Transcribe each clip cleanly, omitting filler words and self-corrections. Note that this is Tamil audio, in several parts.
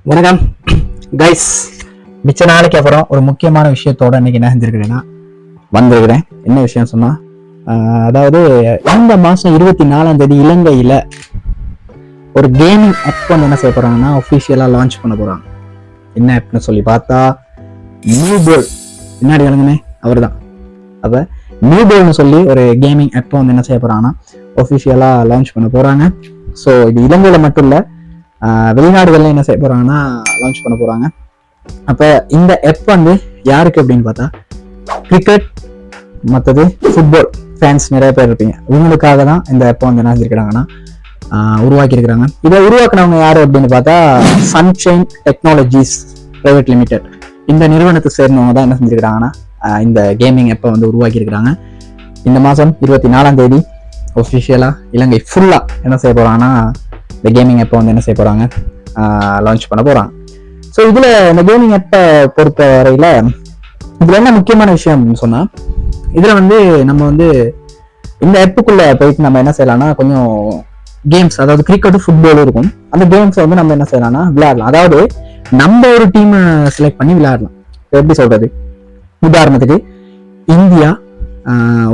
வணக்கம் கைஸ். மிச்ச நாளைக்கு அப்புறம் ஒரு முக்கியமான விஷயத்தோட இன்னைக்கு என்ன செஞ்சிருக்கிறேன்னா வந்திருக்கிறேன். என்ன விஷயம் சொன்னா, அதாவது இந்த மாசம் 24ஆம் தேதி இலங்கையில ஒரு கேமிங் ஆப் வந்து என்ன செய்ய போறாங்கன்னா ஒஃபிஷியலா லான்ச் பண்ண போறாங்க. என்ன ஆப்னு சொல்லி பார்த்தா நியூபோல். பின்னாடி வழங்கினே அவர் தான். அப்ப நியூபோல்னு சொல்லி ஒரு கேமிங் ஆப் வந்து என்ன செய்ய போறாங்கன்னா ஒஃபிஷியலா லான்ச் பண்ண போறாங்க. ஸோ இது இலங்கையில மட்டும் இல்லை, வெளிநாடுகள்ல என்ன செய்ய போறாங்கன்னா லான்ச் பண்ண போறாங்க. அப்ப இந்த ஆப் வந்து யாருக்கு அப்படின்னு பார்த்தா கிரிக்கெட் மற்றது ஃபுட்பால் ஃபேன்ஸ் நிறைய பேர் இருப்பீங்க, இவங்களுக்காக தான் இந்த ஆப் வந்து என்ன செஞ்சிருக்கிறாங்கன்னா உருவாக்கி இருக்கிறாங்க. இதை உருவாக்குனவங்க யாரு அப்படின்னு பார்த்தா சன்ஷைன் டெக்னாலஜிஸ் பிரைவேட் லிமிடெட். இந்த நிறுவனத்தை சேர்ந்தவங்க தான் என்ன செஞ்சிருக்கிறாங்கன்னா இந்த கேமிங் ஆப்பை வந்து உருவாக்கி இருக்கிறாங்க. இந்த மாதம் 24ஆம் தேதி ஒஃபிஷியலா இலங்கை ஃபுல்லா என்ன செய்ய போறாங்கன்னா இந்த கேமிங் ஆப்பை வந்து என்ன செய்ய போறாங்க லான்ச் பண்ண போறாங்க. ஸோ இதுல இந்த கேமிங் ஆப்பை பொறுத்த வரையில இதுல என்ன முக்கியமான விஷயம் அப்படின்னு சொன்னா, இதுல வந்து நம்ம வந்து இந்த ஆப்புக்குள்ள போயிட்டு நம்ம என்ன செய்யலாம்னா கொஞ்சம் கேம்ஸ், அதாவது கிரிக்கெட்டும் ஃபுட்பாலும் இருக்கும். அந்த கேம்ஸ் வந்து நம்ம என்ன செய்யலாம்னா விளையாடலாம். அதாவது நம்ம ஒரு டீம் செலக்ட் பண்ணி விளையாடலாம். எப்படி சொல்றது, உதாரணத்துக்கு இந்தியா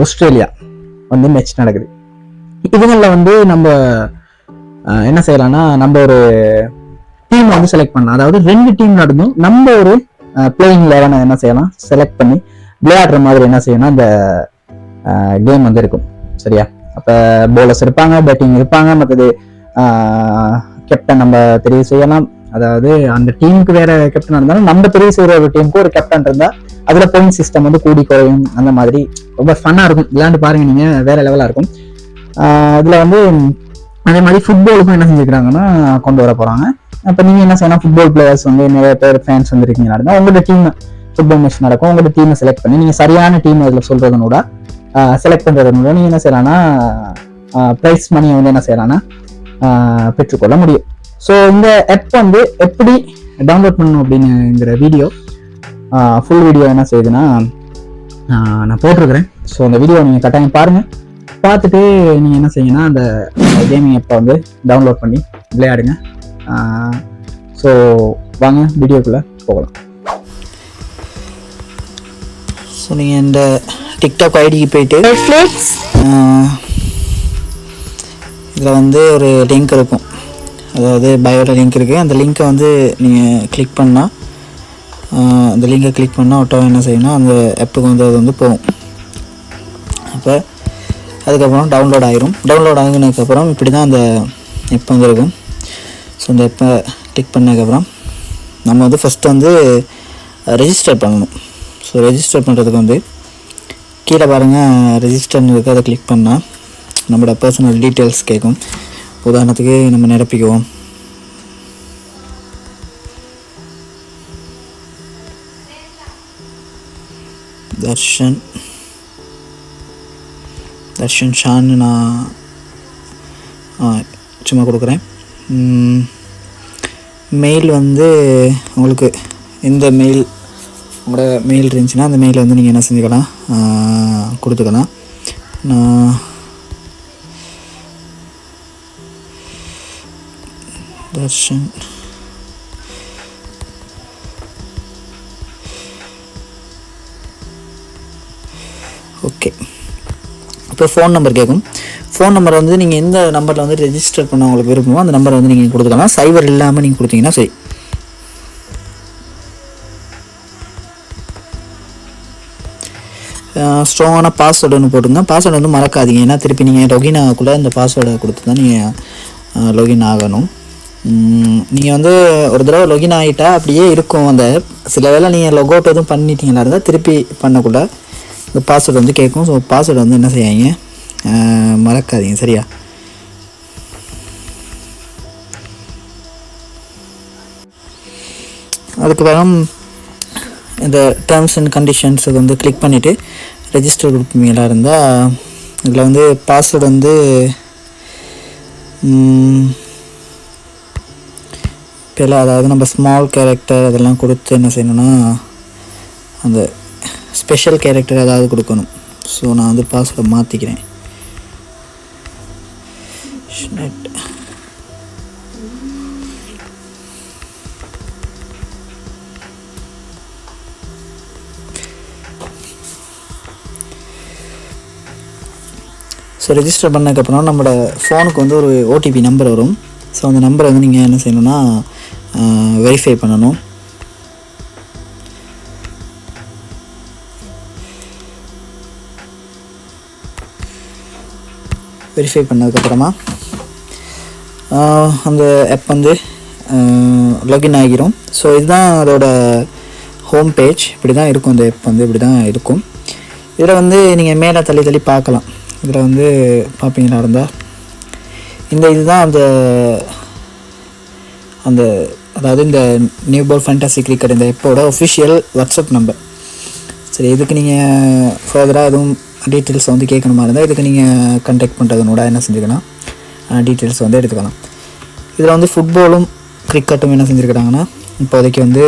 ஆஸ்திரேலியா வந்து மேட்ச் நடக்குது. இவங்கள வந்து நம்ம என்ன செய்யலாம்னா நம்ம ஒரு டீம் வந்து செலக்ட் பண்ணலாம். அதாவது 2 டீம் நடந்தும் நம்ம ஒரு பிளேயிங் 11 என்ன செய்யலாம் செலக்ட் பண்ணி விளையாடுற மாதிரி என்ன செய்யணும் அந்த கேம் வந்து இருக்கும். சரியா? அப்ப போலர்ஸ் இருப்பாங்க, பேட்டிங் இருப்பாங்க, மற்றது கேப்டன் நம்ம தெரிவு செய்யலாம். அதாவது அந்த டீமுக்கு வேற கேப்டன் இருந்தாலும் நம்ம தெரிவு செய்யற ஒரு டீமுக்கு ஒரு கேப்டன் இருந்தா அதுல பாயிண்ட் சிஸ்டம் வந்து கூடி குறையும். அந்த மாதிரி ரொம்ப ஃபன்னா இருக்கும். விளையாண்டு பாருங்க, நீங்க வேற லெவலா இருக்கும். இதுல வந்து அதே மாதிரி ஃபுட்பாலுக்கும் என்ன செஞ்சுக்கிறாங்கன்னா கொண்டு வர போறாங்க. அப்ப நீங்க என்ன செய்யணும், ஃபுட்பால் பிளேயர்ஸ் வந்து நிறைய பேர் ஃபேன்ஸ் வந்து இருக்கீங்கன்னா உங்களோட டீம் ஃபுட்பால் மேட்ச் நடக்கும். உங்களோட டீமை செலக்ட் பண்ணி நீங்க சரியான டீம் அதுல சொல்றதனோட செலக்ட் பண்றதனோட நீங்க என்ன செய்யலாம்னா பிரைஸ் மணியை வந்து என்ன செய்யலாம்னா பெற்றுக்கொள்ள முடியும். ஸோ இந்த ஆப் வந்து எப்படி டவுன்லோட் பண்ணணும் அப்படிங்கிற வீடியோ ஃபுல் வீடியோ என்ன செய்யுதுன்னா நான் போட்டிருக்கிறேன். ஸோ அந்த வீடியோ நீங்க கட்டாயம் பாருங்க. பார்த்துட்டு நீங்கள் என்ன செய்யுங்கன்னா அந்த கேமிங் ஆப்பை வந்து டவுன்லோட் பண்ணி விளையாடுங்க. ஸோ வாங்க வீடியோக்குள்ளே போகலாம். ஸோ நீங்கள் இந்த டிக்டாக் ஐடிக்கு போயிட்டு இதில் வந்து ஒரு லிங்க் இருக்கும், அதாவது பயோவில் லிங்க் இருக்குது. அந்த லிங்க்கை வந்து நீங்கள் கிளிக் பண்ணால் அந்த லிங்கை கிளிக் பண்ணால் ஆட்டோவாக என்ன செய்யணும் அந்த ஆப்புக்கு வந்து அது வந்து போகும். அப்போ அதுக்கப்புறம் டவுன்லோட் ஆகிரும். டவுன்லோட் ஆகினதுக்கப்புறம் இப்படி தான் அந்த ஆப் வந்து இருக்கும். ஸோ இந்த ஆப்பை கிளிக் பண்ணதுக்கப்புறம் நம்ம வந்து ஃபஸ்ட்டு வந்து ரெஜிஸ்டர் பண்ணணும். ஸோ ரெஜிஸ்டர் பண்ணுறதுக்கு வந்து கீழே பாருங்கள் ரெஜிஸ்டர்னு இருக்குது, அதை கிளிக் பண்ணால் நம்மளோட பர்சனல் டீட்டெயில்ஸ் கேட்கும். உதாரணத்துக்கு நம்ம நிரப்பிக்குவோம். தர்ஷன் ஷான்னு நான் சும்மா கொடுக்குறேன். மெயில் வந்து உங்களுக்கு எந்த மெயில் உங்களோட மெயில் இருந்துச்சுன்னா அந்த மெயிலை வந்து நீங்கள் என்ன செஞ்சுக்கலாம் கொடுத்துக்கலாம். நான் தர்ஷன் ஓகே. இப்போ ஃபோன் நம்பர் கேட்கும். ஃபோன் நம்பர் வந்து நீங்கள் எந்த நம்பரில் வந்து ரெஜிஸ்டர் பண்ண உங்களுக்கு விருப்பமோ அந்த நம்பரை வந்து நீங்கள் கொடுத்துக்கலாம். சைபர் இல்லாமல் நீங்கள் கொடுத்தீங்கன்னா சரி. ஸ்ட்ராங்கான பாஸ்வேர்டு ஒன்று போட்டுங்க. பாஸ்வேர்டு வந்து மறக்காதீங்க, ஏன்னா திருப்பி நீங்கள் லொகின் ஆகக்குள்ளே இந்த பாஸ்வேர்டை கொடுத்து தான் நீங்கள் லொகின் ஆகணும். நீங்கள் வந்து ஒரு தடவை லொகின் ஆகிட்டா அப்படியே இருக்கும் அந்த சில வேளை நீங்கள் லொக் அவுட் எதுவும் பண்ணிட்டீங்களா இருந்தால் திருப்பி பண்ணக்குள்ள இந்த பாஸ்வேர்டு வந்து கேட்கும். ஸோ பாஸ்வேர்டு வந்து என்ன செய்யாங்க மறக்காதீங்க, சரியா? அதுக்கப்புறம் இந்த டேர்ம்ஸ் அண்ட் கண்டிஷன்ஸுக்கு வந்து கிளிக் பண்ணிவிட்டு ரெஜிஸ்டர் கொடுப்பீங்களா இருந்தால் இதில் வந்து பாஸ்வேர்டு வந்து இப்போலாம் அதாவது நம்ம ஸ்மால் கேரக்டர் அதெல்லாம் கொடுத்து என்ன செய்யணும்னா அந்த ஸ்பெஷல் கேரக்டர் ஏதாவது கொடுக்கணும். ஸோ நான் வந்து பாஸ்வேர்டை மாற்றிக்கிறேன். ஸோ ரெஜிஸ்டர் பண்ணதுக்கப்புறம் நம்மளோட ஃபோனுக்கு வந்து ஒரு ஓடிபி நம்பர் வரும். ஸோ அந்த நம்பரை வந்து நீங்கள் என்ன செய்யணும்னா வெரிஃபை பண்ணணும். வெரிஃபை பண்ணதுக்கப்புறமா அந்த ஆப் வந்து லாகின் ஆகிரும். ஸோ இதுதான் அதோட ஹோம் பேஜ். இப்படி தான் இருக்கும். அந்த ஆப் வந்து இப்படி தான் இருக்கும். இதில் வந்து நீங்கள் மேலே தள்ளி பார்க்கலாம். இதில் வந்து பார்ப்பீங்களா இருந்தால் இதுதான் அந்த அதாவது இந்த நியூ பால் ஃபேண்டசி கிரிக்கெட் இந்த ஆப்போட ஒஃபிஷியல் வாட்ஸ்அப் நம்பர். சரி, இதுக்கு நீங்கள் ஃபர்தராக எதுவும் டீட்டெயில்ஸ் வந்து கேட்கணுமா இருந்தால் இதுக்கு நீங்கள் கான்டாக்ட் பண்ணுறதுனோட என்ன செஞ்சுக்கலாம், டீட்டெயில்ஸ் வந்து எடுத்துக்கலாம். இதில் வந்து ஃபுட்பாலும் கிரிக்கெட்டும் என்ன செஞ்சுருக்கிறாங்கன்னா இப்போதைக்கு வந்து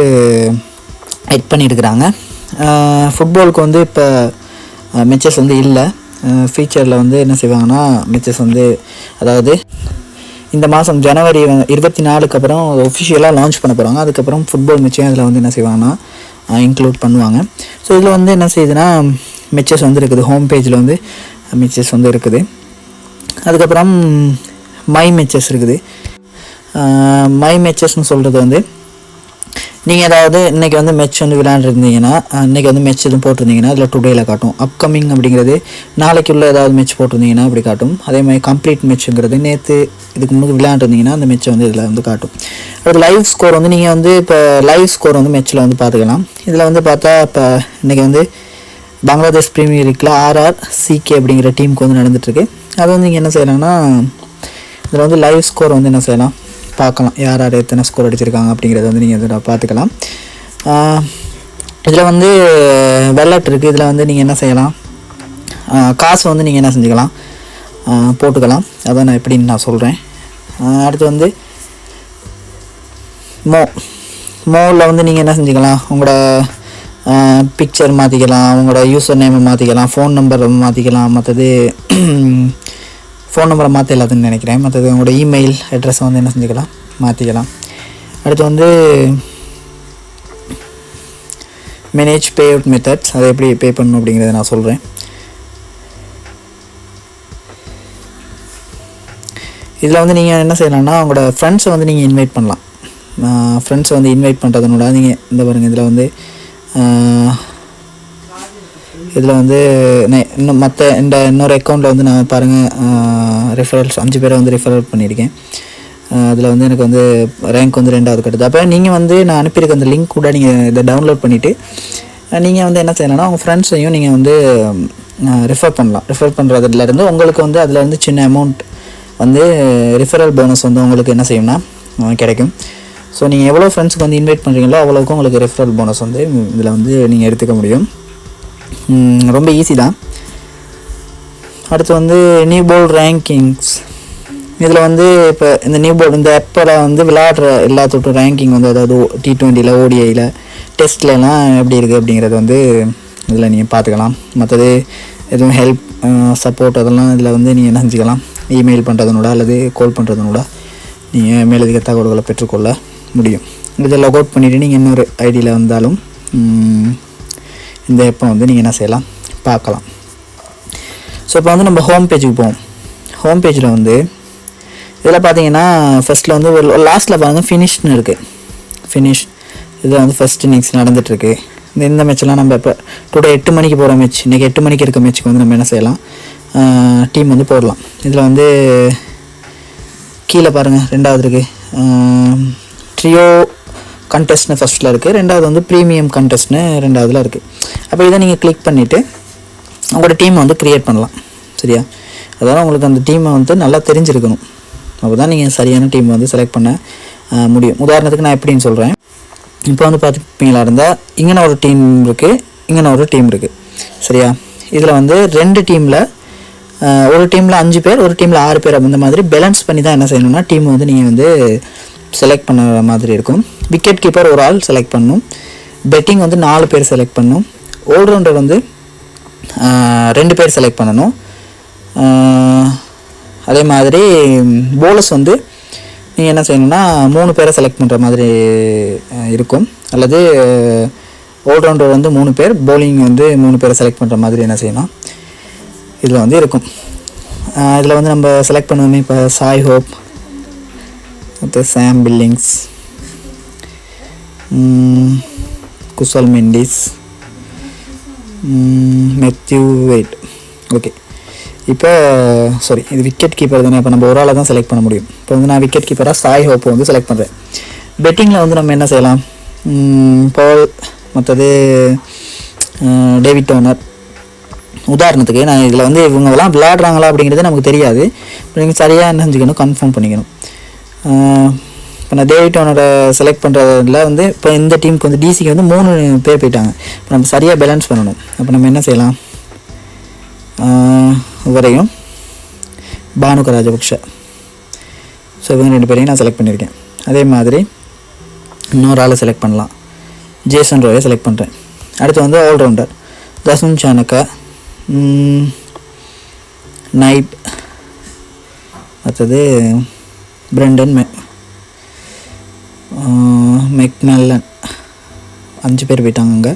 எட் பண்ணியிருக்கிறாங்க. ஃபுட்பாலுக்கு வந்து இப்போ மேட்சஸ் வந்து இல்லை. ஃபியூச்சரில் வந்து என்ன செய்வாங்கன்னா மேட்சஸ் வந்து அதாவது இந்த மாதம் ஜனவரி 24க்கு அப்புறம் ஒஃபிஷியலாக லான்ச் பண்ண போகிறாங்க. அதுக்கப்புறம் ஃபுட்பால் மேட்சையும் அதில் வந்து என்ன செய்வாங்கன்னா இன்க்ளூட் பண்ணுவாங்க. ஸோ இதில் வந்து என்ன செய்யுதுன்னா மேட்சஸ் வந்து இருக்குது. ஹோம் பேஜில் வந்து மேட்சஸ் வந்து இருக்குது. அதுக்கப்புறம் மை மேட்சஸ் இருக்குது. மை மேட்சஸ்ன்னு சொல்கிறது வந்து நீங்கள் ஏதாவது இன்றைக்கி வந்து மேட்ச் வந்து விளையாண்டுருந்தீங்கன்னா இன்றைக்கி வந்து மேட்ச் எதுவும் போட்டிருந்தீங்கன்னா அதில் டுடேயில் காட்டும். அப்கமிங் அப்படிங்கிறது நாளைக்குள்ளே ஏதாவது மேட்ச் போட்டிருந்தீங்கன்னா அப்படி காட்டும். அதே மாதிரி கம்ப்ளீட் மேட்ச்சுங்கிறது நேற்று இதுக்கு முன்னாடி விளையாண்டுருந்தீங்கன்னா அந்த மேட்ச்சை வந்து இதில் வந்து காட்டும். அது லைவ் ஸ்கோர் வந்து நீங்கள் வந்து இப்போ லைவ் ஸ்கோர் வந்து மேட்ச்சில் வந்து பார்த்துக்கலாம். இதில் வந்து பார்த்தா இப்போ இன்றைக்கி வந்து பங்களாதேஷ் பிரீமியர் லீக்கில் RRCK அப்படிங்கிற டீமுக்கு வந்து நடந்துகிட்ருக்கு. அது வந்து நீங்கள் என்ன செய்யலாம்னா இதில் வந்து லைவ் ஸ்கோர் வந்து என்ன செய்யலாம் பார்க்கலாம். யார் எத்தனை ஸ்கோர் அடிச்சிருக்காங்க அப்படிங்கிறத வந்து நீங்கள் இதில் பார்த்துக்கலாம். இதில் வந்து வெல்லட் இருக்குது. இதில் வந்து நீங்கள் என்ன செய்யலாம், காசு வந்து நீங்கள் என்ன செஞ்சுக்கலாம் போட்டுக்கலாம். அதான் நான் எப்படின்னு நான் சொல்கிறேன். அடுத்து வந்து மோவில் வந்து நீங்கள் என்ன செஞ்சுக்கலாம், உங்களோட பிக்சர் மாற்றிக்கலாம், உங்களோட யூசர் நேமை மாற்றிக்கலாம், ஃபோன் நம்பர் மாற்றிக்கலாம். மற்றது ஃபோன் நம்பரை மாற்ற எல்லாத்துன்னு நினைக்கிறேன். மற்றது உங்களோட இமெயில் அட்ரஸை வந்து என்ன செஞ்சுக்கலாம் மாற்றிக்கலாம். அடுத்து வந்து மேனேஜ் பே அவுட் மெத்தட்ஸ், அதை எப்படி பே பண்ணணும் அப்படிங்கிறத நான் சொல்கிறேன். இதில் வந்து நீங்கள் என்ன செய்யலாம்னா உங்களோட ஃப்ரெண்ட்ஸை வந்து நீங்கள் இன்வைட் பண்ணலாம். ஃப்ரெண்ட்ஸை வந்து இன்வைட் பண்ணுறதுனோட நீங்கள் இந்த பாருங்கள் இதில் வந்து இன்னும் மற்ற இன்னொரு அக்கௌண்ட்டில் வந்து நான் பாருங்கள் ரெஃபரல்ஸ் 5 பேரை வந்து ரெஃபரல் பண்ணியிருக்கேன். அதில் வந்து எனக்கு வந்து ரேங்க் வந்து 2வது கட்டுது. அப்போ நீங்கள் வந்து நான் அனுப்பியிருக்க அந்த லிங்க் கூட நீங்கள் இதை டவுன்லோட் பண்ணிவிட்டு நீங்கள் வந்து என்ன செய்யலாம்னா உங்கள் ஃப்ரெண்ட்ஸையும் நீங்கள் வந்து ரெஃபர் பண்ணலாம். ரெஃபர் பண்ணுறதுலேருந்து உங்களுக்கு வந்து அதில் வந்து சின்ன அமௌண்ட் வந்து ரெஃபரல் போனஸ் வந்து உங்களுக்கு என்ன செய்யும்னா கிடைக்கும். ஸோ நீங்கள் எவ்வளோ ஃப்ரெண்ட்ஸுக்கு வந்து இன்வைட் பண்ணுறீங்களோ அவ்வளோக்கும் உங்களுக்கு ரெஃபரல் போனஸ் வந்து இதில் வந்து நீங்கள் எடுத்துக்க முடியும். ரொம்ப ஈஸி தான். அடுத்து வந்து நியூ பால் ரேங்கிங்ஸ். இதில் வந்து இப்போ இந்த நியூ பால் இந்த ஆப்பில் வந்து விளையாடுற எல்லாத்தோட ரேங்கிங் வந்து அதாவது T20யில் ODIயில் டெஸ்ட்லலாம் எப்படி இருக்குது அப்படிங்கிறது வந்து இதில் நீங்கள் பார்த்துக்கலாம். மற்றது எதுவும் ஹெல்ப் சப்போர்ட் அதெல்லாம் இதில் வந்து நீங்கள் என்ன செஞ்சுக்கலாம், இமெயில் பண்ணுறதுனோட அல்லது கால் பண்ணுறதுனோட நீங்கள் மேலதிக தகவல்களை பெற்றுக்கொள்ள முடியும். இதை லாக் அவுட் பண்ணிவிட்டு நீங்கள் இன்னொரு ஐடியில் வந்தாலும் இந்த ஆப்பை வந்து நீங்கள் என்ன செய்யலாம் பார்க்கலாம். ஸோ இப்போ வந்து நம்ம ஹோம் பேஜுக்கு போவோம். ஹோம் பேஜில் வந்து இதில் பார்த்தீங்கன்னா ஃபஸ்ட்டில் வந்து லாஸ்ட்டில் பாருங்கள் ஃபினிஷ்னு இருக்குது. ஃபினிஷ் இதில் வந்து ஃபஸ்ட் இன்னிங்ஸ் நடந்துகிட்ருக்கு. இந்த மேட்ச்லாம் நம்ம இப்போ டுடே 8 மணிக்கு போகிற மேட்ச், இன்றைக்கி 8 மணிக்கு இருக்க மேட்ச்சுக்கு வந்து நம்ம என்ன செய்யலாம் டீம் வந்து போடலாம். இதில் வந்து கீழே பாருங்கள் 2வது இருக்குது ட்ரியோ கண்டெஸ்ட்னு ஃபஸ்ட்டில் இருக்குது. 2வது வந்து ப்ரீமியம் கண்டெஸ்ட்னு 2வதுல இருக்குது. அப்போ இதை நீங்கள் கிளிக் பண்ணிவிட்டு உங்களோட டீமை வந்து க்ரியேட் பண்ணலாம். சரியா, அதாவது உங்களுக்கு அந்த டீமை வந்து நல்லா தெரிஞ்சிருக்கணும். அப்போ தான் நீங்கள் சரியான டீமை வந்து செலக்ட் பண்ண முடியும். உதாரணத்துக்கு நான் எப்படின்னு சொல்கிறேன். இப்போ வந்து பார்த்துப்பீங்களா இருந்தால் இங்கே ஒரு டீம் இருக்குது, இங்கே ஒரு டீம் இருக்குது. சரியா, இதில் வந்து 2 டீமில் ஒரு டீமில் 5 பேர், ஒரு டீமில் 6 பேர் அந்த மாதிரி பேலன்ஸ் பண்ணி தான் என்ன செய்யணும்னா டீம் வந்து நீங்கள் வந்து செலக்ட் பண்ணுற மாதிரி இருக்கும். விக்கெட் கீப்பர் ஒரு ஆள் செலக்ட் பண்ணணும். பெட்டிங் வந்து 4 பேர் செலக்ட் பண்ணணும். ஆல்ரவுண்டர் வந்து 2 பேர் செலக்ட் பண்ணணும். அதே மாதிரி போலர்ஸ் வந்து நீங்கள் என்ன செய்யணும்னா 3 பேரை செலக்ட் பண்ணுற மாதிரி இருக்கும். அல்லது ஆல்ரவுண்டர் வந்து 3 பேர், பவுலிங் வந்து 3 பேரை செலக்ட் பண்ணுற மாதிரி என்ன செய்யணும் இதில் வந்து இருக்கும். இதில் வந்து நம்ம செலக்ட் பண்ணுவோமே இப்போ சாய் ஹோப், அடுத்து Sam Billings, Kusal Mendis, Matthew Wade. Okay, இப்போ சாரி இது விக்கெட் கீப்பர் தானே, இப்போ நம்ம ஒரு ஆளை தான் செலக்ட் பண்ண முடியும். இப்போ வந்து நான் விக்கெட் கீப்பராக சாய் ஹோப்பை வந்து செலக்ட் பண்ணுறேன். பெட்டிங்கில் வந்து நம்ம என்ன செய்யலாம், பால், மற்றது டேவிட் டோனர். உதாரணத்துக்கு நான் இதில் வந்து இவங்கெல்லாம் விளையாடுறாங்களா அப்படிங்கிறது நமக்கு தெரியாது. இப்போ நீங்கள் சரியாக என்ன செஞ்சுக்கணும், கன்ஃபார்ம் பண்ணிக்கணும். இப்போ நான் டேவிட் டோனரை செலக்ட் பண்ணுறதுல வந்து இப்போ இந்த டீமுக்கு வந்து டிசிக்கு வந்து 3 பேர் போயிட்டாங்க. இப்போ நம்ம சரியாக பேலன்ஸ் பண்ணணும். அப்போ நம்ம என்ன செய்யலாம், இவரையும் பானுக ராஜபக்ஷ, ஸோ இவங்க 2 பேரையும் நான் செலக்ட் பண்ணியிருக்கேன். அதே மாதிரி இன்னொரு ஆளை செலக்ட் பண்ணலாம், ஜேசன் ரோயை செலக்ட் பண்ணுறேன். அடுத்து வந்து ஆல்ரவுண்டர் தசுன் சானக்கா, நைப், அடுத்தது பிரெண்டன் மெக்மெல்லன். 5 பேர் போயிட்டாங்க அங்கே.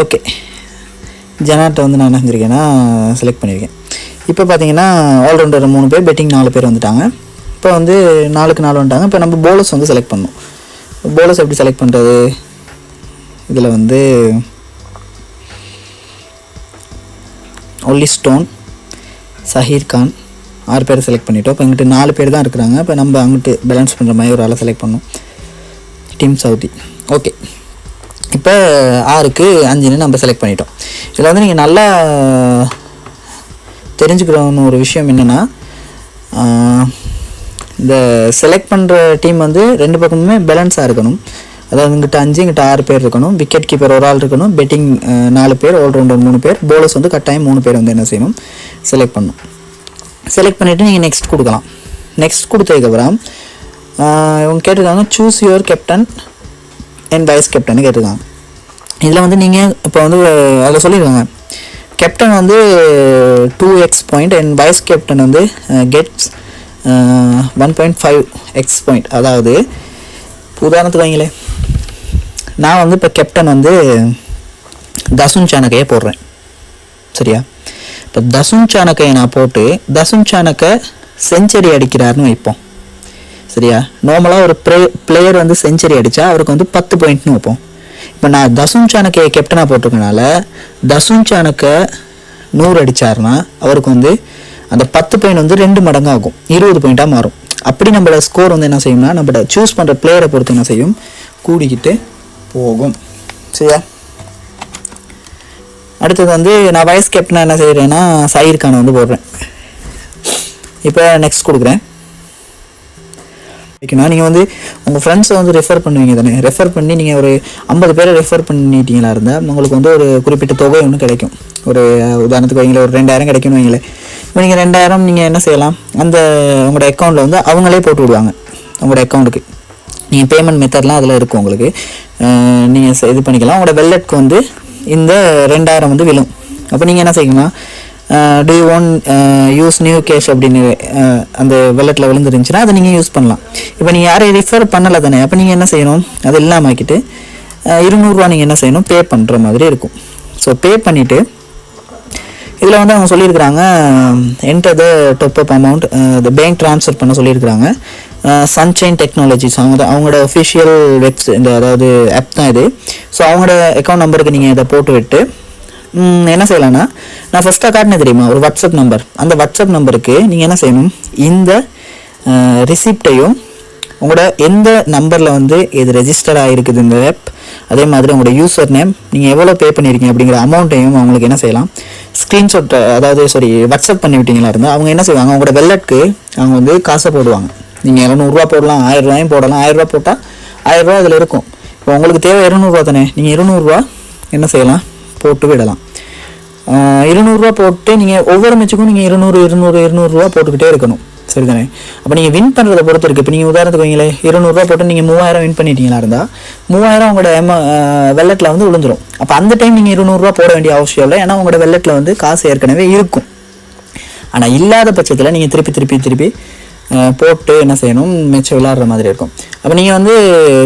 ஓகே, ஜனாட்டை வந்து நான் என்ன செஞ்சுருக்கேன்னா செலக்ட் பண்ணியிருக்கேன். இப்போ பார்த்தீங்கன்னா ஆல்ரவுண்டர் 3 பேர், பெட்டிங் 4 பேர் வந்துட்டாங்க. இப்போ வந்து 4க்கு 4 வந்துட்டாங்க. இப்போ நம்ம போலர்ஸ் வந்து செலக்ட் பண்ணணும். போலர்ஸ் எப்படி செலக்ட் பண்ணுறது, இதில் வந்து ஒல்லி ஸ்டோன், சஹீர் கான் 6 பேரை செலக்ட் பண்ணிட்டோம். இப்போ எங்கிட்ட 4 பேர் தான் இருக்கிறாங்க. இப்போ நம்ம அங்கிட்டு பேலன்ஸ் பண்ணுற மாதிரி ஒரு ஆளை செலக்ட் பண்ணோம், டீம் சவுதி. ஓகே, இப்போ 6க்கு 5ன்னு நம்ம செலக்ட் பண்ணிட்டோம். இதில் வந்து நீங்கள் நல்லா தெரிஞ்சுக்கிறோன்னு ஒரு விஷயம் என்னென்னா, இந்த செலக்ட் பண்ணுற டீம் வந்து 2 பக்கமுமே பேலன்ஸாக இருக்கணும். அதாவது இங்கிட்ட 5 இங்கிட்ட 6 பேர் இருக்கணும். விக்கெட் கீப்பர் ஒரு ஆள் இருக்கணும், பெட்டிங் 4 பேர், ஆல்ரவுண்டர் 3 பேர், போலர்ஸ் வந்து கட்டாயம் 3 பேர் வந்து என்ன செய்யணும், செலக்ட் பண்ணணும். செலக்ட் பண்ணிவிட்டு நீங்கள் நெக்ஸ்ட் கொடுக்கலாம். நெக்ஸ்ட் கொடுத்ததுக்கப்புறம் இவங்க கேட்டிருக்காங்க choose your captain and vice captain கேட்டிருக்காங்க. இதில் வந்து நீங்கள் இப்போ வந்து அதில் சொல்லிடுவாங்க, கேப்டன் வந்து 2x point and vice captain வந்து கெட்ஸ் 1.5x பாயிண்ட். அதாவது உதாரணத்துக்கு வைங்களேன், நான் வந்து இப்போ கேப்டன் வந்து தசுன் சானக்கையை போடுறேன், சரியா? இப்போ தசுன் சானக்கையை நான் போட்டு தசுன் சானக்கை செஞ்சுரி அடிக்கிறாருன்னு வைப்போம், சரியா? நார்மலாக ஒரு பிளேயர் வந்து செஞ்சுரி அடித்தா அவருக்கு வந்து 10 பாயிண்ட்னு வைப்போம். இப்போ நான் தசுன் சானக்கையை கேப்டனாக போட்டிருக்கனால தசுன் சானக்கை 100 அடித்தாருன்னா அவருக்கு வந்து அந்த 10 பாயிண்ட் வந்து 2 மடங்கு ஆகும், 20 பாயிண்ட்டாக மாறும். அப்படி நம்மளோட ஸ்கோர் வந்து என்ன செய்யும்னா நம்மளோட சூஸ் பண்ணுற பிளேயரை பொறுத்து என்ன செய்யும், கூடிக்கிட்டு போகும், சரியா? அடுத்தது வந்து நான் வைஸ் கேப்டனாக என்ன செய்கிறேன்னா சஹீர் கானை வந்து போடுறேன். இப்போ நெக்ஸ்ட் கொடுக்குறேன். ஓகேண்ணா, நீங்கள் வந்து உங்கள் ஃப்ரெண்ட்ஸை வந்து ரெஃபர் பண்ணுவீங்க தானே, ரெஃபர் பண்ணி நீங்கள் ஒரு 50 பேரை ரெஃபர் பண்ணிட்டீங்களா இருந்தால் உங்களுக்கு வந்து ஒரு குறிப்பிட்ட தொகை ஒன்று கிடைக்கும். ஒரு உதாரணத்துக்கு வைங்களேன், ஒரு 2000 கிடைக்கும்னு வைங்களேன். இப்போ நீங்கள் 2000 நீங்கள் என்ன செய்யலாம், அந்த உங்களோட அக்கௌண்ட்டில் வந்து அவங்களே போட்டு விடுவாங்க. உங்களோட அக்கௌண்ட்டுக்கு நீங்கள் பேமெண்ட் மெத்தட்லாம் அதில் இருக்கும், உங்களுக்கு நீங்கள் இது பண்ணிக்கலாம். உங்களோட வெல்லட்க்கு வந்து இந்த 2000 வந்து விழும். அப்போ நீங்கள் என்ன செய்யணும்னா do you want use new cash அப்படின்னு அந்த வெல்லட்டில் விழுந்துருந்துச்சுன்னா அதை நீங்கள் யூஸ் பண்ணலாம். இப்போ நீங்கள் யாரையும் ரிஃபர் பண்ணலை தானே, அப்போ நீங்கள் என்ன செய்யணும், அது இல்லாமல் ஆக்கிட்டு 200 ரூபா நீங்கள் என்ன செய்யணும், பே பண்ணுற மாதிரி இருக்கும். ஸோ பே பண்ணிவிட்டு இதில் வந்து அவங்க சொல்லியிருக்கிறாங்க enter the top up amount, இந்த பேங்க் ட்ரான்ஸ்ஃபர் பண்ண சொல்லியிருக்கிறாங்க. சன்ஷைன் டெக்னாலஜிஸ் அவங்களோட ஒஃபிஷியல் இந்த அதாவது ஆப் தான் இது. ஸோ அவங்களோட அக்கௌண்ட் நம்பருக்கு நீங்கள் இதை போட்டு விட்டு என்ன செய்யலாம்னா, நான் ஃபஸ்ட்டாக காட்டினேன் தெரியுமா ஒரு வாட்ஸ்அப் நம்பர், அந்த வாட்ஸ்அப் நம்பருக்கு நீங்கள் என்ன செய்யணும், இந்த ரிசிப்டையும் உங்களோட எந்த நம்பரில் வந்து இது ரெஜிஸ்டர் ஆகிருக்குது இந்த ஆப், அதே மாதிரி உங்களோட யூசர் நேம், நீங்கள் எவ்வளோ பே பண்ணியிருக்கீங்க அப்படிங்கிற அமௌண்ட்டையும் அவங்களுக்கு என்ன செய்யலாம், ஸ்க்ரீன்ஷாட் அதாவது வாட்ஸ்அப் பண்ணி விட்டீங்களா இருந்தால் அவங்க என்ன செய்வாங்க, அவங்களோட வெல்லட்க்கு அவங்க வந்து காசை போடுவாங்க. நீங்கள் 200 ரூபா போடலாம், 1000 ரூபாயும் போடலாம். 1000 ரூபா போட்டால் 1000 ரூபா அதில் இருக்கும். இப்போ உங்களுக்கு தேவை 200 ரூபா தானே, நீங்கள் 200 ரூபா என்ன செய்யலாம், போட்டு விடலாம். 200 ரூபா போட்டு நீங்கள் ஒவ்வொரு மேட்சுக்கும் நீங்கள் 200 ரூபா போட்டுக்கிட்டே இருக்கணும், சரிதானே? அப்போ நீங்கள் வின் பண்ணுறதை பொறுத்து இருக்குது. இப்போ நீங்கள் உதாரணத்துக்கு வைங்களேன், 200 ரூபா போட்டு நீங்கள் 3000 வின் பண்ணிட்டீங்களா இருந்தால் 3000 உங்களோட வெல்லட்டில் வந்து விழுந்துடும். அப்போ அந்த டைம் நீங்கள் 200 ரூபா போட வேண்டிய அவசியம் இல்லை, ஏன்னா உங்களோட வெல்லட்டில் வந்து காசு ஏற்கனவே இருக்கும். ஆனால் இல்லாத பட்சத்தில் நீங்கள் திருப்பி போட்டு என்ன செய்யணும், மேட்சை விளையாடுற மாதிரி இருக்கும். அப்போ நீங்கள் வந்து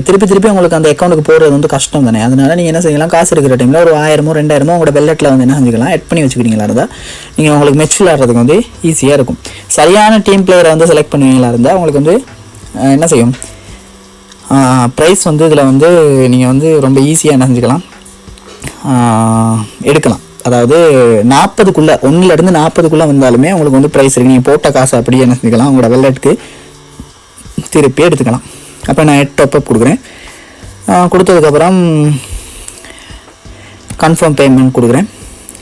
திருப்பி உங்களுக்கு அந்த அக்கௌண்ட்டுக்கு போகிறது வந்து கஷ்டம் தானே. அதனால நீங்கள் என்ன செய்யலாம், காசு இருக்கிற டைமில் ஒரு 1000மோ 2000மோ உங்களோட வெல்லெட்டில் வந்து என்ன செஞ்சுக்கலாம், ஆட் பண்ணி வச்சுக்கிட்டீங்களா இருந்தால் நீங்கள் உங்களுக்கு மேட்ச் விளையாடுறதுக்கு வந்து ஈஸியாக இருக்கும். சரியான டீம் பிளேயரை வந்து செலக்ட் பண்ணுவீங்களா இருந்தால் உங்களுக்கு வந்து என்ன செய்யும், ப்ரைஸ் வந்து இதில் வந்து நீங்கள் வந்து ரொம்ப ஈஸியாக என்ன செஞ்சுக்கலாம், எடுக்கலாம். அதாவது 40க்குள்ளே 1லேருந்து 40க்குள்ளே வந்தாலுமே உங்களுக்கு வந்து ப்ரைஸ் இருக்குது. நீங்கள் போட்ட காசு அப்படியே என்ன செஞ்சுக்கலாம், உங்களோட வெல்லெட்டுக்கு திருப்பி எடுத்துக்கலாம். அப்போ நான் 8 டாப்அப் கொடுக்குறேன். கொடுத்ததுக்கப்புறம் கன்ஃபார்ம் பேமெண்ட் கொடுக்குறேன்.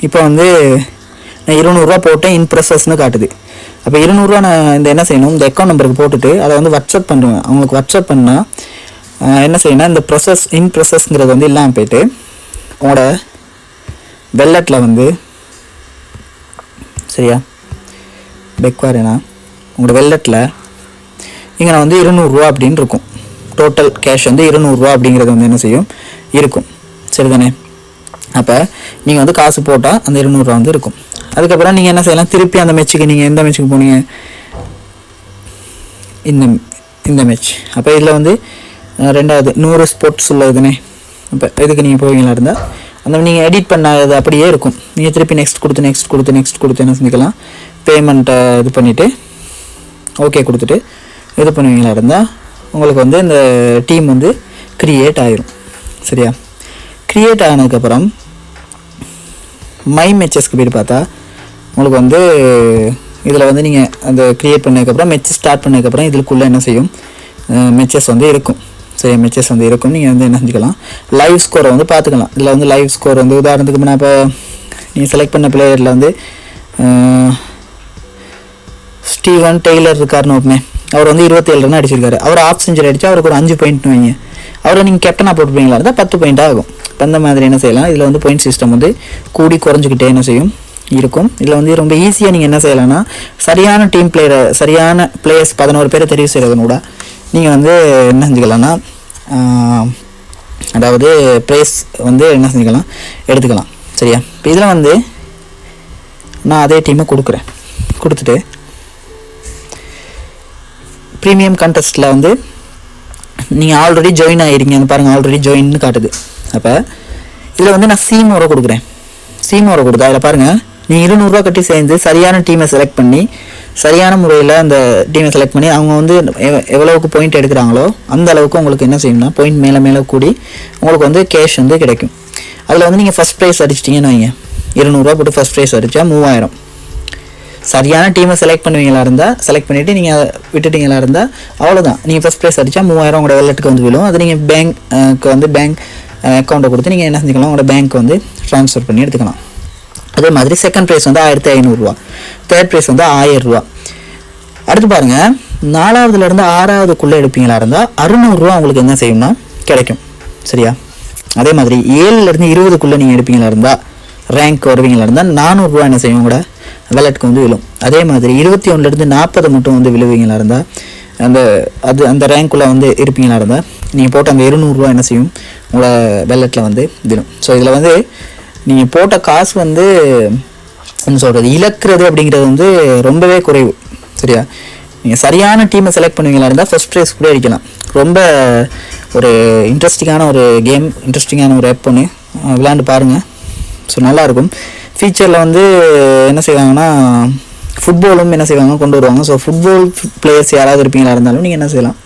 இப்போ வந்து நான் 200 ரூபா போட்டேன், இன் ப்ரோசஸ்னு காட்டுது. அப்போ 200 ரூபா நான் இந்த என்ன செய்யணும், இந்த அக்கௌண்ட் நம்பருக்கு போட்டுட்டு அதை வந்து வாட்ஸ்அப் பண்ணுவேன். அவங்களுக்கு வாட்ஸ்அப் பண்ணால் என்ன செய்யணும், இந்த ப்ரோசஸ் இன் ப்ரோசஸ்ங்கிறது வந்து இல்லாமல் போயிட்டு உங்களோட வெல்லெட்டில் வந்து சரியா பெக்வாரேனா உங்களோட வெல்லெட்டில் இங்கே நான் வந்து 200 ரூபா அப்படின்னு இருக்கும். டோட்டல் கேஷ் வந்து 200 ரூபா அப்படிங்கிறது வந்து என்ன செய்யும், இருக்கும். சரிதானே. அப்போ நீங்கள் வந்து காசு போட்டால் அந்த 200 ரூபா வந்து இருக்கும். அதுக்கப்புறம் நீங்கள் என்ன செய்யலாம், திருப்பி அந்த மேட்ச்சுக்கு நீங்கள் எந்த மேட்ச்சுக்கு போனீங்க, இந்த மேட்ச். அப்போ இதில் வந்து 2வது 100 ஸ்போர்ட்ஸ் உள்ளதுனே. இப்போ இதுக்கு நீங்கள் போவீங்களா இருந்தால் அந்த நீங்கள் எடிட் பண்ணாதது அப்படியே இருக்கும். நீங்கள் திருப்பி நெக்ஸ்ட் கொடுத்து என்ன செஞ்சுக்கலாம், பேமெண்ட்டை இது பண்ணிவிட்டு ஓகே கொடுத்துட்டு இது பண்ணுவீங்களா இருந்தால் உங்களுக்கு வந்து இந்த டீம் வந்து க்ரியேட் ஆகிரும். சரியா. க்ரியேட் ஆனதுக்கப்புறம் மை மேட்சஸ்க்கு போய்ட்டு பார்த்தா உங்களுக்கு வந்து இதில் வந்து நீங்கள் அந்த க்ரியேட் பண்ணதுக்கப்புறம் மேட்ச் ஸ்டார்ட் பண்ணதுக்கப்புறம் இதுக்குள்ளே என்ன செய்யும், மேட்சஸ் வந்து இருக்கும். சரி, மேட்சஸ் வந்து இருக்கும். நீங்கள் வந்து என்ன செஞ்சுக்கலாம், லைவ் ஸ்கோரை வந்து பார்த்துக்கலாம். இதில் வந்து லைவ் ஸ்கோர் வந்து உதாரணத்துக்கு நான் இப்போ நீங்கள் செலக்ட் பண்ண பிளேயரில் வந்து ஸ்டீவன் டெய்லர் இருக்காருன்னு ஓப்பனே, அவர் வந்து 27 ரன் அடிச்சிருக்காரு. அவர் ஆஃப் செஞ்சுரி அடித்தா அவருக்கு ஒரு 5 பாயிண்ட் வைங்க. அவரை நீங்கள் கேப்டனாக போட்டுப்பீங்களா இருந்தால் 10 பாயிண்ட் ஆகும். இப்போ அந்த மாதிரி என்ன செய்யலாம், இதில் வந்து பாயிண்ட் சிஸ்டம் வந்து கூடி குறைஞ்சிக்கிட்டே என்ன செய்யும் இருக்கும். இதில் வந்து ரொம்ப ஈஸியாக நீங்கள் என்ன செய்யலாம்னா, சரியான டீம் பிளேயரை சரியான பிளேயர்ஸ் 11 பேரை தெரிவு செய்கிறதுனோட நீங்கள் வந்து என்ன செஞ்சுக்கலாம்னா, அதாவது ப்ரைஸ் வந்து என்ன செஞ்சுக்கலாம், எடுத்துக்கலாம். சரியா. இப்போ இதில் வந்து நான் அதே டீமை கொடுத்துட்டு ப்ரீமியம் கண்டெஸ்ட்டில் வந்து நீங்கள் ஆல்ரெடி ஜாயின் ஆகிருங்க. அந்த பாருங்கள், ஆல்ரெடி ஜாயின்னு காட்டுது. அப்போ இதில் வந்து நான் சீமோரை கொடுக்குறேன். சீமோரை கொடுத்தா அதில் பாருங்கள், நீங்கள் 200 ரூபா கட்டி சேர்ந்து சரியான டீமை செலக்ட் பண்ணி சரியான முறையில் அந்த டீமை செலக்ட் பண்ணி அவங்க வந்து எவ்வளவுக்கு பாயிண்ட் எடுக்கிறாங்களோ அந்த அளவுக்கு உங்களுக்கு என்ன செய்யணும்னா பாயிண்ட் மேலே கூடி உங்களுக்கு வந்து கேஷ் வந்து கிடைக்கும். அதில் வந்து நீங்கள் ஃபஸ்ட் ப்ரைஸ் அடிச்சிட்டிங்கன்னு வைங்க, 200 ரூபா போட்டு ஃபஸ்ட் ப்ரைஸ் அடித்தா 3000. சரியான டீமை செலக்ட் பண்ணுவீங்களா இருந்தால் செலக்ட் பண்ணிவிட்டு நீங்கள் விட்டுட்டீங்களா இருந்தால் அவ்வளோதான். நீங்கள் ஃபஸ்ட் ப்ரைஸ் அடித்தா 3000 உங்களோட வெல்லெட்டுக்கு வந்து விழும். அது நீங்கள் பேங்க் அக்கௌண்ட்டை கொடுத்து நீங்கள் என்ன செஞ்சுக்கலாம், உங்களோட பேங்க் வந்து ட்ரான்ஸ்ஃபர் பண்ணி எடுத்துக்கலாம். அதே மாதிரி செகண்ட் ப்ரைஸ் வந்து 1500 ரூபா, தேர்ட் ப்ரைஸ் வந்து 1000 ரூபா. அடுத்து பாருங்கள், 4வதுலேருந்து 6வதுக்குள்ளே எடுப்பீங்களா இருந்தால் 600 ரூபா உங்களுக்கு என்ன செய்யும்னா கிடைக்கும். சரியா. அதே மாதிரி 7லேருந்து 20க்குள்ளே நீங்கள் எடுப்பீங்களா இருந்தால் ரேங்க் வருவீங்களா இருந்தால் 400 ரூபா என்ன செய்யும், உங்களோட வெல்லெட்டுக்கு வந்து விழும். அதே மாதிரி 21லேருந்து 40 மட்டும் வந்து விழுவீங்களா இருந்தால் அந்த ரேங்க்குள்ளே வந்து இருப்பீங்களா இருந்தால் நீங்கள் போட்ட அந்த 200 ரூபா என்ன செய்யும், உங்களோட வெல்லெட்டில் வந்து விழும். ஸோ இதில் வந்து நீங்கள் போட்ட காசு வந்து என்ன சொல்கிறது, இழக்கிறது அப்படிங்கிறது வந்து ரொம்பவே குறைவு. சரியா. நீங்கள் சரியான டீமை செலக்ட் பண்ணுவீங்களா இருந்தால் ஃபஸ்ட் ப்ரைஸ் கூட அடிக்கலாம். ரொம்ப ஒரு இன்ட்ரெஸ்டிங்கான ஒரு கேம், இன்ட்ரெஸ்டிங்கான ஒரு ஆப் ஒன்று விளையாண்டு பாருங்கள். ஸோ நல்லாயிருக்கும். ஃபியூச்சரில் வந்து என்ன செய்வாங்கன்னா ஃபுட்பாலும் என்ன செய்வாங்க கொண்டு வருவாங்க. ஸோ ஃபுட்பால் பிளேயர்ஸ் யாராவது இருப்பீங்களா இருந்தாலும் நீங்கள் என்ன செய்யலாம்,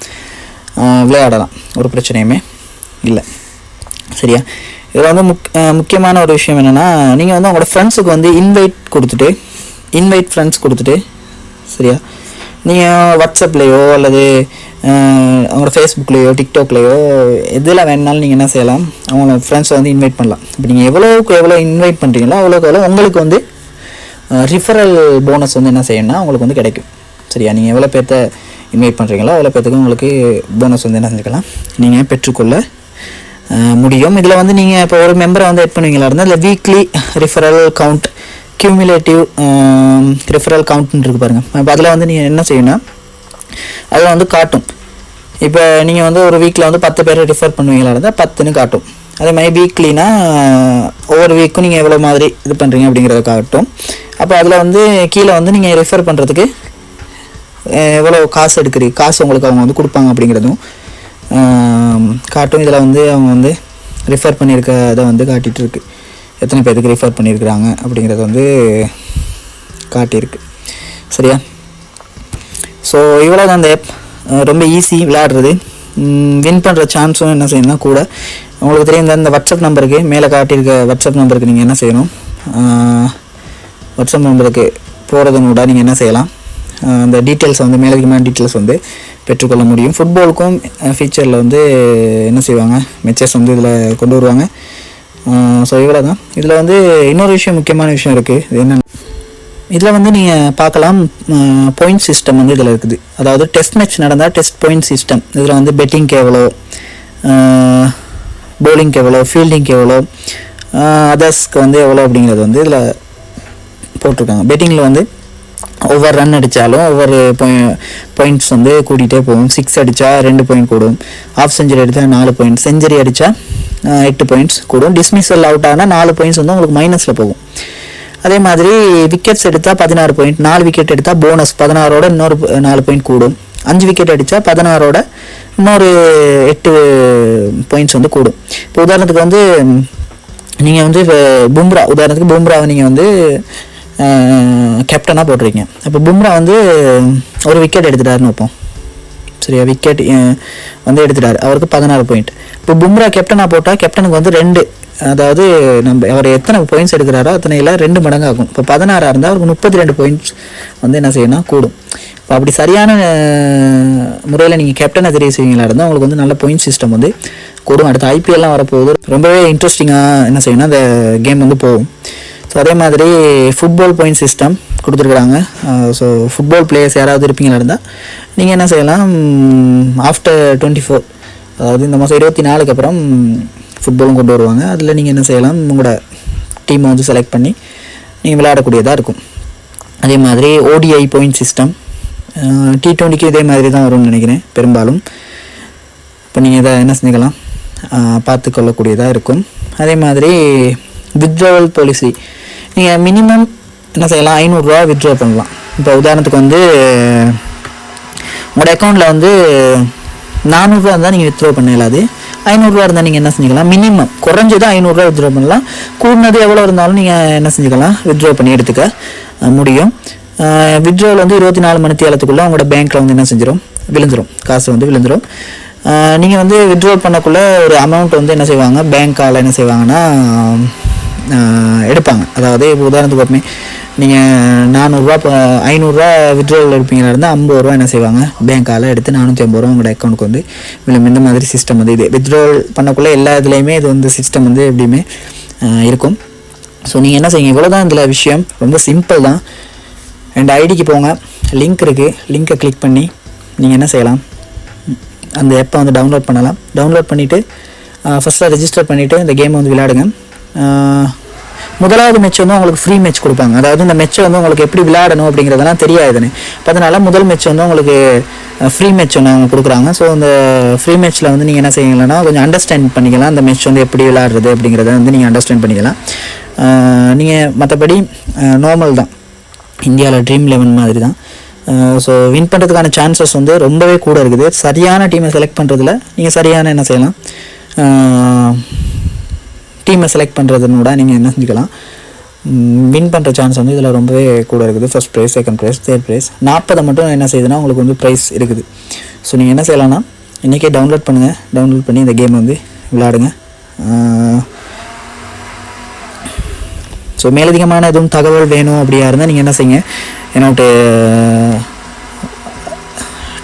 விளையாடலாம், ஒரு பிரச்சனையுமே இல்லை. சரியா. இதில் வந்து முக்கியமான ஒரு விஷயம் என்னென்னா, நீங்கள் வந்து உங்களோட ஃப்ரெண்ட்ஸுக்கு வந்து இன்வைட் ஃப்ரெண்ட்ஸ் கொடுத்துட்டு சரியா, நீங்கள் வாட்ஸ்அப்லேயோ அல்லது அவங்களோட ஃபேஸ்புக்லேயோ டிக்டாக்லேயோ எதில் வேணுனாலும் நீங்கள் என்ன செய்யலாம், அவங்களோட ஃப்ரெண்ட்ஸை வந்து இன்வைட் பண்ணலாம். இப்போ நீங்கள் எவ்வளோ இன்வைட் பண்ணுறீங்களோ அவ்வளோக்கு உங்களுக்கு வந்து ரிஃபரல் போனஸ் வந்து என்ன செய்யணும்னா உங்களுக்கு வந்து கிடைக்கும். சரியா. நீங்கள் எவ்வளோ பேர்த்த இன்வைட் பண்ணுறீங்களோ அவ்வளோ பேர்த்துக்கு உங்களுக்கு போனஸ் வந்து என்ன செஞ்சுக்கலாம், நீங்கள் பெற்றுக்கொள்ள முடியும். இதில் வந்து நீங்கள் இப்போ ஒரு மெம்பரை வந்து ஆட் பண்ணுவீங்களா இருந்தால் இல்லை weekly referral count, cumulative referral கவுண்ட்னு இருக்குது பாருங்கள். இப்போ அதில் வந்து நீங்கள் என்ன செய்யணும்னா அதில் வந்து காட்டும். இப்போ நீங்கள் வந்து ஒரு வீக்கில் வந்து 10 பேரை ரிஃபர் பண்ணுவீங்களா இருந்தால் 10ன்னு காட்டும். அதே மாதிரி வீக்லினா ஒவ்வொரு வீக்கும் நீங்கள் எவ்வளோ மாதிரி இது பண்ணுறீங்க அப்படிங்கிறத காட்டும். அப்போ அதில் வந்து கீழே வந்து நீங்கள் ரெஃபர் பண்ணுறதுக்கு எவ்வளோ காசு எடுக்கிறீங்க, காசு உங்களுக்கு அவங்க வந்து கொடுப்பாங்க அப்படிங்கிறதும் காட்டும். இதில் வந்து அவங்க வந்து ரெஃபர் பண்ணியிருக்க இதை வந்து காட்டிகிட்டு இருக்கு, எத்தனை பேருக்கு ரெஃபர் பண்ணியிருக்கிறாங்க அப்படிங்கிறத வந்து காட்டியிருக்கு. சரியா? ஸோ இவ்வளோ தான் அந்த ஆப். ரொம்ப ஈஸி விளையாடுறது. வின் பண்ணுற சான்ஸும் என்ன செய்யணும்னா கூட உங்களுக்கு தெரியும், இந்த வாட்ஸ்அப் நம்பருக்கு மேலே காட்டியிருக்க வாட்ஸ்அப் நம்பருக்கு நீங்கள் என்ன செய்யணும், வாட்ஸ்அப் நம்பருக்கு போகிறதுன்னு கூட நீங்கள் என்ன செய்யலாம், அந்த டீட்டெயில்ஸ் வந்து மேலதிகமான டீட்டெயில்ஸ் வந்து பெற்றுக்கொள்ள முடியும். ஃபுட்பாலுக்கும் ஃபியூச்சரில் வந்து என்ன செய்வாங்க, மெச்சஸ் வந்து இதில் கொண்டு வருவாங்க. ஸோ இவ்வளோ தான். இதில் வந்து இன்னொரு விஷயம், முக்கியமான விஷயம் இருக்குது. இது என்னென்ன, இதில் வந்து நீங்கள் பார்க்கலாம், பாயிண்ட் சிஸ்டம் வந்து இதில் இருக்குது. அதாவது டெஸ்ட் மேட்ச் நடந்தால் டெஸ்ட் பாயிண்ட் சிஸ்டம். இதில் வந்து பெட்டிங்க்கு எவ்வளோ, பவுலிங்க்கு எவ்வளோ, ஃபீல்டிங்க்கு எவ்வளோ, அதர்ஸ்க்கு வந்து எவ்வளோ அப்படிங்கிறது வந்து இதில் போட்டிருக்காங்க. பெட்டிங்கில் வந்து ஒவ்வொரு ரன் அடித்தாலும் ஒவ்வொரு பாயிண்ட்ஸ் வந்து கூட்டிகிட்டே போகும். 6 அடித்தா 2 பாயிண்ட் கூடும், ஆஃப் செஞ்சுரி அடித்தா 4 பாயிண்ட், செஞ்சுரி அடித்தா 8 பாயிண்ட்ஸ் கூடும், டிஸ்மிஸல் அவுட் ஆனால் 4 பாயிண்ட்ஸ் வந்து உங்களுக்கு மைனஸில் போகும். அதே மாதிரி விக்கெட்ஸ் எடுத்தால் 16 பாயிண்ட், 4 விக்கெட் எடுத்தால் போனஸ் 16ஓட இன்னொரு 4 பாயிண்ட் கூடும், 5 விக்கெட் அடித்தா 16ஓட இன்னொரு 8 பாயிண்ட்ஸ் வந்து கூடும். இப்போ உதாரணத்துக்கு வந்து நீங்கள் வந்து உதாரணத்துக்கு பும்ராவை நீங்கள் வந்து கேப்டனாக போட்டுறீங்க. அப்போ பும்ரா வந்து ஒரு விக்கெட் எடுத்துட்டாருன்னு வைப்போம். சரியா? விக்கெட் வந்து எடுத்துட்டார், அவருக்கு 16 பாயிண்ட். இப்போ பும்ரா கேப்டனாக போட்டால் கேப்டனுக்கு வந்து 2, அதாவது அவர் எத்தனை பாயிண்ட்ஸ் எடுக்கிறாரோ அத்தனையில் 2 மடங்கு ஆகும். இப்போ 16 இருந்தால் அவருக்கு 32 பாயிண்ட்ஸ் வந்து என்ன செய்யணும், கூடும். இப்போ அப்படி சரியான முறையில் நீங்கள் கேப்டனை தெரிவு செய்வீங்களா இருந்தால் உங்களுக்கு வந்து நல்ல பாயிண்ட் சிஸ்டம் வந்து கூடும். அடுத்து ஐபிஎல்லாம் வரப்போகுது, ரொம்பவே இன்ட்ரெஸ்டிங்காக என்ன செய்யணும், அந்த கேம் வந்து போகும். ஸோ அதே மாதிரி ஃபுட்பால் பாயிண்ட் சிஸ்டம் கொடுத்துருக்குறாங்க. ஸோ ஃபுட்பால் பிளேயர்ஸ் யாராவது இருப்பீங்களா இருந்தால் நீங்கள் என்ன செய்யலாம், ஆஃப்டர் 24, அதாவது இந்த மாதம் 24க்கு அப்புறம் ஃபுட்பாலும் கொண்டு வருவாங்க. அதில் நீங்கள் என்ன செய்யலாம், உங்களோட டீமை வந்து செலக்ட் பண்ணி நீங்கள் விளையாடக்கூடியதாக இருக்கும். அதே மாதிரி ஓடிஐ பாயிண்ட் சிஸ்டம், T20க்கு இதே மாதிரி தான் வரும்னு நினைக்கிறேன் பெரும்பாலும். இப்போ நீங்கள் இதை என்ன செஞ்சுக்கலாம், பார்த்து கொள்ளக்கூடியதாக இருக்கும். அதே மாதிரி வித்ட்ராவல் பாலிசி, நீங்கள் மினிமம் என்ன செய்யலாம், 500 ரூபா வித்ட்ரா பண்ணலாம். இப்போ உதாரணத்துக்கு வந்து உங்களோட அக்கௌண்ட்டில் வந்து 400 ரூபா இருந்தால் நீங்கள் வித்ட்ரா பண்ண இல்லாது, 500 ரூபா இருந்தால் நீங்கள் என்ன செஞ்சுக்கலாம், மினிமம் குறைஞ்சது 500 ரூபா வித்ட்ரா பண்ணலாம். கூடுனது எவ்வளோ இருந்தாலும் நீங்கள் என்ன செஞ்சுக்கலாம், வித்ட்ரா பண்ணி எடுத்துக்க முடியும். வித்ட்ராவல் வந்து 24 மணி நேரத்துக்குள்ளே உங்களோட பேங்க்கில் வந்து என்ன செஞ்சிடும், விழுந்துடும், காசு வந்து விழுந்துடும். நீங்கள் வந்து வித்ட்ரா பண்ணக்குள்ளே ஒரு அமௌண்ட் வந்து என்ன செய்வாங்க, பேங்க்கால் என்ன செய்வாங்கன்னா எடுப்பாங்க. அதாவது இப்போ உதாரணத்துக்கு நீங்கள் 400 ரூபா 500 ரூபா வித்ட்ராவல் எடுப்பீங்களா இருந்தால் 50 ரூபா என்ன செய்வாங்க, பேங்க்கால் எடுத்து 450 ரூபா உங்களோட அக்கௌண்ட்டுக்கு வந்து விழும். இந்த மாதிரி சிஸ்டம் வந்து இது வித்ட்ராவல் பண்ணக்குள்ளே எல்லா இதுலேயுமே இது வந்து சிஸ்டம் வந்து எப்படியுமே இருக்கும். ஸோ நீங்கள் என்ன செய்யுங்க, இவ்வளோ தான் இதில் விஷயம், ரொம்ப சிம்பிள் தான். அண்ட் ஐடிக்கு போங்க, லிங்க் இருக்குது, லிங்க்கை கிளிக் பண்ணி நீங்கள் என்ன செய்யலாம், அந்த ஆப்பை வந்து டவுன்லோட் பண்ணலாம். டவுன்லோட் பண்ணிவிட்டு ஃபஸ்ட்டாக ரெஜிஸ்டர் பண்ணிவிட்டு இந்த கேமை வந்து விளையாடுங்க. முதலாவது மேட்ச் வந்து உங்களுக்கு ஃப்ரீ மேட்ச் கொடுப்பாங்க. அதாவது இந்த மேட்ச்சை வந்து உங்களுக்கு எப்படி விளையாடணும் அப்படிங்கிறதெல்லாம் தெரியாதுன்னு, அதனால் முதல் மேட்ச் வந்து உங்களுக்கு ஃப்ரீ மேட்ச் ஒன்று அவங்க கொடுக்குறாங்க. ஸோ அந்த ஃப்ரீ மேட்ச்சில் வந்து நீங்கள் என்ன செய்யலைன்னா கொஞ்சம் அண்டர்ஸ்டாண்ட் பண்ணிக்கலாம், அந்த மேட்ச் வந்து எப்படி விளையாடுறது அப்படிங்கிறத வந்து நீங்கள் அண்டர்ஸ்டாண்ட் பண்ணிக்கலாம். நீங்கள் மற்றபடி நார்மல் தான், இந்தியாவில் ட்ரீம் 11 மாதிரி தான். ஸோ வின் பண்ணுறதுக்கான சான்சஸ் வந்து ரொம்பவே கூட இருக்குது. சரியான டீமை செலக்ட் பண்ணுறதுல நீங்கள் சரியான என்ன செய்யலாம், டீமை செலக்ட் பண்ணுறதுன்னு கூட நீங்கள் என்ன செஞ்சுக்கலாம், வின் பண்ணுற சான்ஸ் வந்து இதில் ரொம்பவே கூட இருக்குது. First prize, second prize, third prize, 40 மட்டும் என்ன செய்யுதுன்னா உங்களுக்கு வந்து ப்ரைஸ் இருக்குது. ஸோ நீங்கள் என்ன செய்யலாம்னா இன்றைக்கே டவுன்லோட் பண்ணுங்கள், டவுன்லோட் பண்ணி இந்த கேம் வந்து விளையாடுங்க. ஸோ மேலதிகமான எதுவும் தகவல் வேணும் அப்படியா இருந்தால் நீங்கள் என்ன செய்யுங்க, என்னோட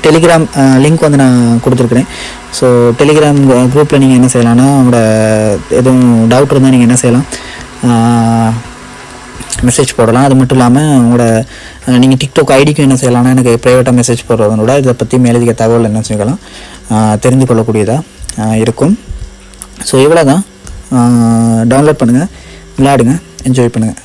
டெலிகிராம் லிங்க் வந்து நான் கொடுத்துருக்குறேன். ஸோ டெலிகிராம் குரூப்பில் நீங்கள் என்ன செய்யலாம்னா உங்களோட எதுவும் டவுட் இருந்தால் நீங்கள் என்ன செய்யலாம், மெசேஜ் போடலாம். அது மட்டும் இல்லாமல் உங்களோட நீங்கள் டிக்டாக் ஐடிக்கும் என்ன செய்யலாம்னா எனக்கு ப்ரைவேட்டாக மெசேஜ் போடுறதனோட இதை பற்றி மேலதிக தகவல் என்ன செய்யலாம் தெரிந்து கொள்ளக்கூடியதாக இருக்கும். ஸோ இவ்வளோ தான். டவுன்லோட் பண்ணுங்கள், விளையாடுங்க, என்ஜாய் பண்ணுங்கள்.